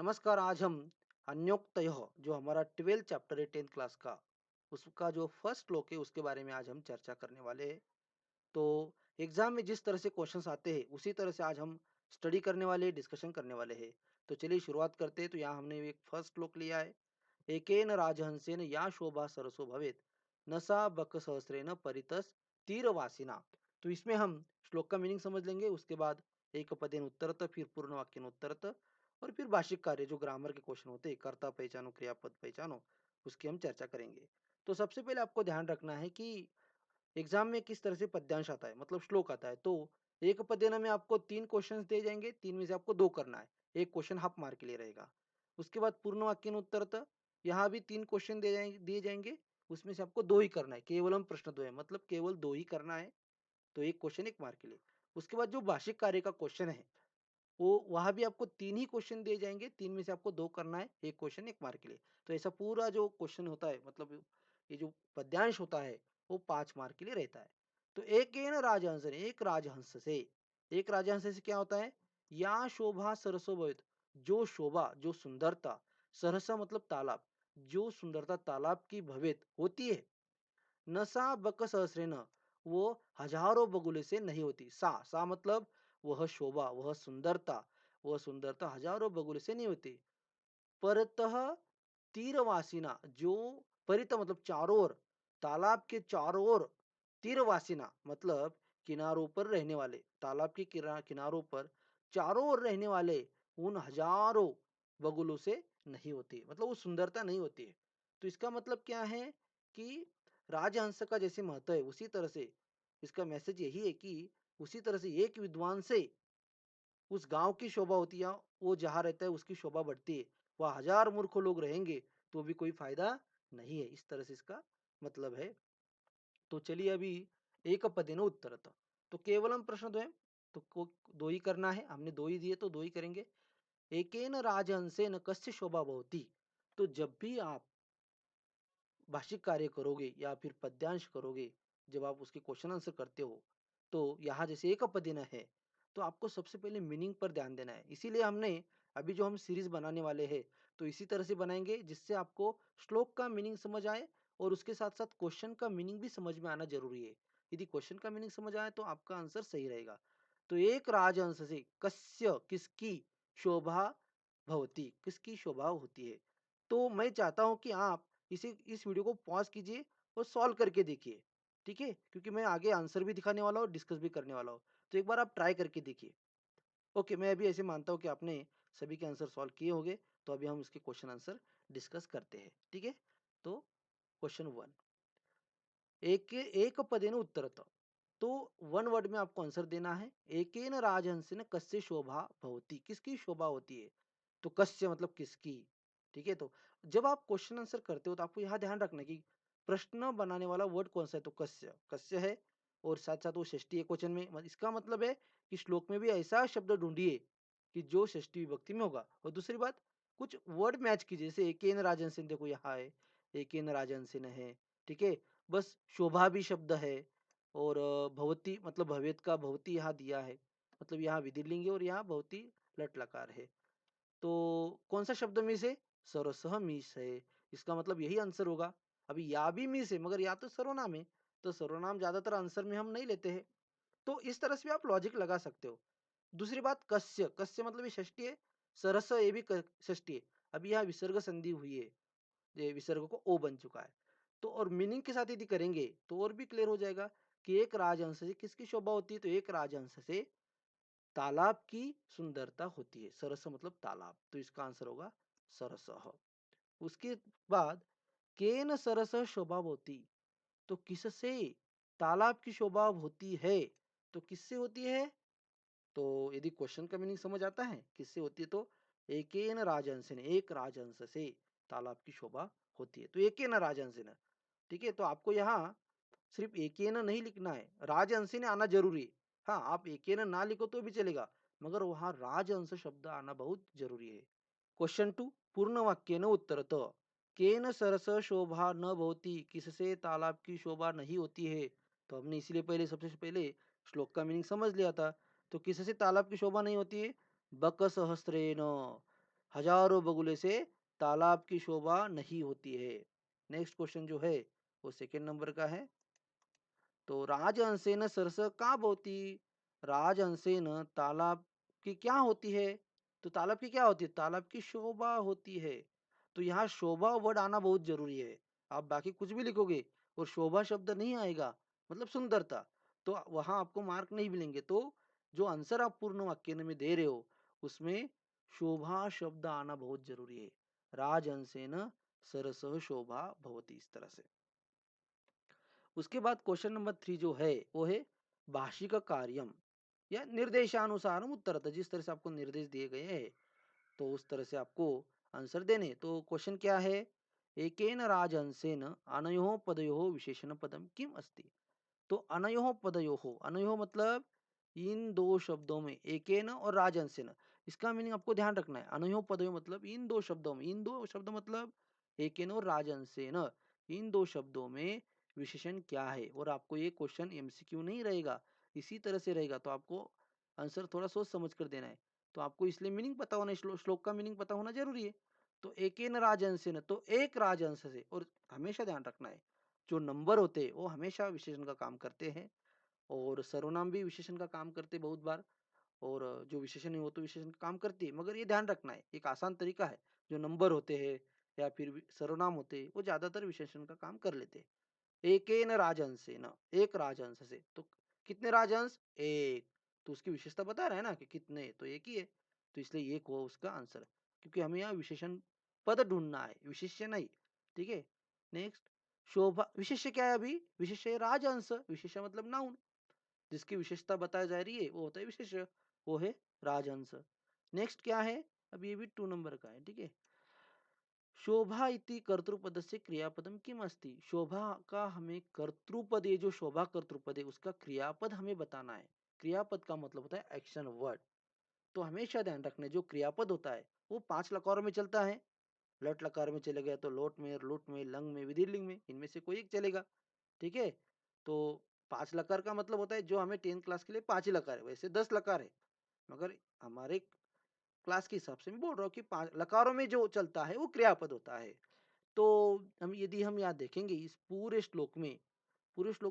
नमस्कार। आज हम अन्योक्तय जो हमारा 12th चैप्टर है 10th क्लास का, उसका जो फर्स्ट श्लोक है उसके बारे में आज हम चर्चा करने वाले हैं। तो एग्जाम में जिस तरह से क्वेश्चंस आते हैं उसी तरह से आज हम स्टडी करने वाले हैं, डिस्कशन करने वाले हैं। तो चलिए शुरुआत करते हैं। तो यहाँ हमने एक फर्स्ट श्लोक लिया है। एकेन राजहंसेन या शोभा सरसो भवेत नसा बक सहस्रेन परितस तीरवासिना। तो इसमें हम श्लोक का मीनिंग समझ लेंगे, उसके बाद एक पदेन उत्तरत, फिर पूर्ण वाक्य उत्तरत, और फिर भाषिक कार्य जो ग्रामर के क्वेश्चन होते हैं, कर्ता पहचानो क्रियापद पहचानो, उसकी हम चर्चा करेंगे। तो सबसे पहले आपको ध्यान रखना है कि एग्जाम में किस तरह से पद्यांश आता है, मतलब श्लोक आता है। तो एक पद्यना में आपको 3 क्वेश्चंस दिए जाएंगे, 3 में से आपको 2 करना है। एक क्वेश्चन हाफ मार्क के लिए रहेगा। उसके बाद पूर्ण वाक्य उत्तरत, यहाँ भी 3 क्वेश्चन दिए जाएंगे, उसमें से आपको 2 ही करना है। केवलम प्रश्न 2 है, मतलब केवल 2 ही करना है। तो एक क्वेश्चन 1 मार्क के लिए। उसके बाद जो भाषिक कार्य का क्वेश्चन है, वो वहां भी आपको 3 ही क्वेश्चन दिए जाएंगे, 3 में से आपको 2 करना है। एक क्वेश्चन 1 मार्क के लिए। तो ऐसा पूरा जो क्वेश्चन होता है, मतलब ये जो पद्यांश होता है, वो 5 मार्क के लिए रहता है। तो एक राजहंस ने, एक राजहंस से क्या होता है? या शोभा सरसो भवित, जो शोभा, जो सुंदरता, सरसा मतलब तालाब, जो सुंदरता तालाब की भवित होती है, नसा बक सहस्रेन, वो हजारों बगुले से नहीं होती। सा सा मतलब वह शोभा, वह सुंदरता हजारों बगुले से नहीं होती। परतः तीरवासिना, जो परित मतलब चारों ओर, तालाब के चारों ओर, तीरवासिना मतलब किनारों पर रहने वाले, तालाब के किनारों पर चारों ओर रहने वाले उन हजारों बगुलों से नहीं होती, मतलब वो सुंदरता नहीं होती है। तो इसका मतलब क्या है कि राजहंस का जैसे महत्व है, उसी तरह से इसका मैसेज यही है कि उसी तरह से एक विद्वान से उस गांव की शोभा होती है, वो जहाँ रहता है उसकी शोभा बढ़ती है। वह हजार मूर्ख लोग रहेंगे तो भी कोई फायदा नहीं है। इस तरह से इसका मतलब है। तो चलिए अभी एक पदेन उत्तरत, तो केवलम प्रश्न दो है, तो 2 ही करना है। हमने 2 ही दिए तो 2 ही करेंगे। एकेन राजहंसेन कस्य शोभा भवती। तो जब भी आप भाषिक कार्य करोगे या फिर पद्यांश करोगे, जब आप उसके क्वेश्चन आंसर करते हो, तो यहाँ जैसे एक पद्य है, तो आपको सबसे पहले मीनिंग पर ध्यान देना है। इसीलिए हमने अभी जो हम सीरीज बनाने वाले हैं, तो इसी तरह से बनाएंगे जिससे आपको श्लोक का मीनिंग समझ आए, और उसके साथ साथ क्वेश्चन का मीनिंग भी समझ में आना जरूरी है। यदि क्वेश्चन का मीनिंग समझ आए तो आपका आंसर सही रहेगा। तो एक राजहंस से कस्य किसकी शोभा भवती, किसकी शोभा होती है। तो मैं चाहता हूं कि आप इस वीडियो को पॉज कीजिए और सॉल्व करके देखिए। ठीक है, क्योंकि मैं आगे आंसर भी दिखाने वाला हूँ, डिस्कस भी करने वाला हूँ। तो एक बार आप ट्राई करके देखिए। ओके, मैं अभी ऐसे मानता हूँ कि आपने सभी के आंसर सॉल्व किए होंगे। तो अभी हम इसके क्वेश्चन आंसर डिस्कस करते हैं। ठीक है, तो क्वेश्चन 1, एक एक पदेन उत्तरत। तो 1 वर्ड में आपको आंसर देना है। एकेन राजहंसेन कस्य शोभा भवती, किसकी शोभा होती है। तो कस्य मतलब किसकी। ठीक है, तो जब आप क्वेश्चन आंसर करते हो तो आपको यहाँ ध्यान रखना है कि प्रश्न बनाने वाला वर्ड कौन सा है। तो कस्य, कस्य है, और साथ साथ वो षष्ठी क्वेश्चन में, इसका मतलब है कि श्लोक में भी ऐसा शब्द ढूंढिए कि जो षष्ठी विभक्ति में होगा। और दूसरी बात, कुछ वर्ड मैच कीजिए। जैसे एकेन राजहंसेन, देखो यहाँ है, एकेन राजहंसेन है। ठीक है, बस शोभा भी शब्द है, और भवती मतलब भवेत का भवती यहाँ दिया है, मतलब यहाँ विधिलिंग है और यहाँ भवती लट लकार है। तो कौन सा शब्द मिस है? सरसह मिस है। इसका मतलब यही आंसर होगा। अभी या भी मिस है, मगर या तो सर्वनाम है, तो सर्वनाम ज्यादातर आंसर में हम नहीं लेते हैं। तो इस तरह से भी आप लॉजिक लगा सकते हो। दूसरी बात, कस्य, कस्य मतलब ये षष्ठी है, सरस ये भी षष्ठी है। अभी यहाँ विसर्ग संधि हुई है, ये विसर्ग को ओ बन चुका है। तो और मीनिंग के साथ यदि करेंगे तो और भी क्लियर हो जाएगा कि एक राजहंस से किसकी शोभा होती है। तो एक राजहंस से तालाब की सुंदरता होती है। सरस मतलब तालाब, तो इसका आंसर होगा सरस। उसके बाद, केन सरस शोभा होती, तो किससे तालाब की शोभा होती है। तो किससे होती है। तो यदि क्वेश्चन का मीनिंग समझ आता है किससे होती है, तो एकेन राजहंसेन, एक राजहंस से तालाब की शोभा होती है। तो एकेन राजहंसेन। ठीक है, तो आपको यहाँ सिर्फ एकेन नहीं लिखना है, राजहंसेन आना जरूरी है। हाँ, आप एकेन ना लिखो तो भी चलेगा, मगर वहां राजहंस शब्द आना बहुत जरूरी है। क्वेश्चन 2, पूर्ण वाक्येन उत्तरत। केन सरस शोभा न भवती, किससे तालाब की शोभा नहीं होती है। तो हमने इसीलिए पहले, सबसे पहले श्लोक का मीनिंग समझ लिया था। तो किससे तालाब की शोभा नहीं होती है। बक सहस्त्रेन, हजारों बगुले से तालाब की शोभा नहीं होती है। नेक्स्ट क्वेश्चन जो है वो सेकंड नंबर का है। तो राजहंसेन सरस का भवती, राजहंसेन तालाब की क्या होती है? तो तालाब की क्या होती है? तालाब की शोभा होती है। तो यहाँ शोभा वर्ड आना बहुत जरूरी है। आप बाकी कुछ भी लिखोगे और शोभा शब्द नहीं आएगा, मतलब सुंदरता, तो वहां आपको मार्क नहीं मिलेंगे। तो जो आंसर आप पूर्ण वाक्य में दे रहे हो उसमें शोभा शब्द आना बहुत जरूरी है। राजहंसेन सरस शोभा भवती, इस तरह से। उसके बाद क्वेश्चन नंबर 3 जो है वो है भाषिक कार्यम या निर्देशानुसार उत्तर, जिस तरह से आपको निर्देश दिए गए हैं तो उस तरह से आपको आंसर देने। तो क्वेश्चन क्या है? एकेन राजहंसेन अनयोः पदयोः विशेषण पदम किम अस्ति। तो अनयोः पदयोः, अनयोः मतलब इन दो शब्दों में, एकेन और राजहंसेन, इसका मीनिंग आपको ध्यान रखना है। अनयोः पदयोः मतलब इन दो शब्दों में, इन दो शब्द मतलब एकेन और राजहंसेन, इन दो शब्दों में विशेषण क्या है। और आपको ये क्वेश्चन एमसीक्यू नहीं रहेगा, इसी तरह से रहेगा, तो आपको आंसर थोड़ा सोच समझ कर देना है। तो आपको इसलिए मीनिंग पता होना, श्लोक का मीनिंग पता होना जरूरी है। तो एकेन राजहंसेन, तो एक राजहंस से, और हमेशा ध्यान रखना है जो नंबर होते हैं वो हमेशा विशेषण का काम करते हैं, और सर्वनाम भी विशेषण का काम करते हैं बहुत बार, और जो विशेषण है वो तो विशेषण का काम करती है। मगर ये ध्यान रखना है, एक आसान तरीका है, जो नंबर होते हैं या फिर सर्वनाम होते हैं वो ज्यादातर विशेषण का काम कर लेते हैं। एकेन राजहंसेन, एक राजहंस से, तो कितने राजहंस? एक। तो उसकी विशेषता बता रहा है ना कि कितने, तो एक ही है, तो इसलिए एक हुआ उसका आंसर, क्योंकि हमें यहाँ विशेषण पद ढूंढना है, विशेष्य नहीं। ठीक है। नेक्स्ट, शोभा, विशेष्य क्या है? अभी विशेष्य है राजहंस, विशेष्य मतलब नाउन, जिसकी विशेषता बताई जा रही है वो होता है विशेष्य, वो है राजहंस। नेक्स्ट क्या है? अब ये भी 2 नंबर का है। ठीक है। शोभा इति कर्तृपद से क्रियापदम किम अस्ति। शोभा का हमें कर्तृपद, ये जो शोभा कर्तृपद है उसका क्रियापद हमें बताना है। क्रियापद का मतलब होता है एक्शन वर्ड। तो हमेशा ध्यान रखना, जो क्रियापद होता है वो 5 लकारों में चलता है। लट लकार में चलेगा तो लोट में, लुट में, लंग में, विधिलिंग में, इनमें से कोई एक चलेगा। ठीक है। तो 5 लकार का मतलब होता है जो हमें 10th क्लास के लिए 5 ही लकार है, वैसे 10 लकार है, मगर हमारे क्लास के हिसाब से मैं बोल रहा हूँ कि 5 लकारों में जो चलता है वो क्रियापद होता है। तो हम यदि हम यहाँ देखेंगे इस पूरे श्लोक में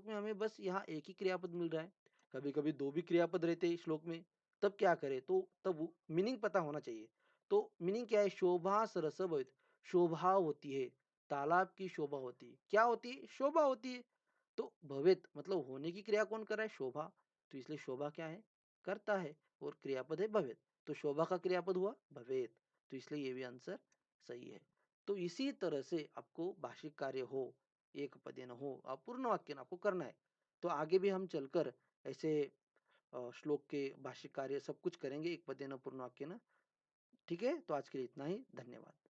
हमें बस यहाँ एक ही क्रियापद मिल रहा है। कभी कभी दो भी क्रियापद रहते हैं श्लोक में, तब क्या करें? तो तब मीनिंग पता होना चाहिए। तो मीनिंग क्या है? शोभा सरस भवित, शोभा होती है, तालाब की शोभा होती है, क्या होती है? शोभा होती है। तो भवित मतलब होने की क्रिया कौन कर रहा है? शोभा। तो इसलिए शोभा क्या है? करता है, और क्रियापद है भवित, तो शोभा का क्रियापद हुआ भवेत, तो इसलिए ये भी आंसर सही है। तो इसी तरह से आपको भाषिक कार्य हो, एक पदेन हो, अपूर्ण वाक्य आपको करना है। तो आगे भी हम चलकर ऐसे श्लोक के भाषिक कार्य सब कुछ करेंगे, एक पदेन अपूर्ण वाक्य ना। ठीक है, तो आज के लिए इतना ही, धन्यवाद।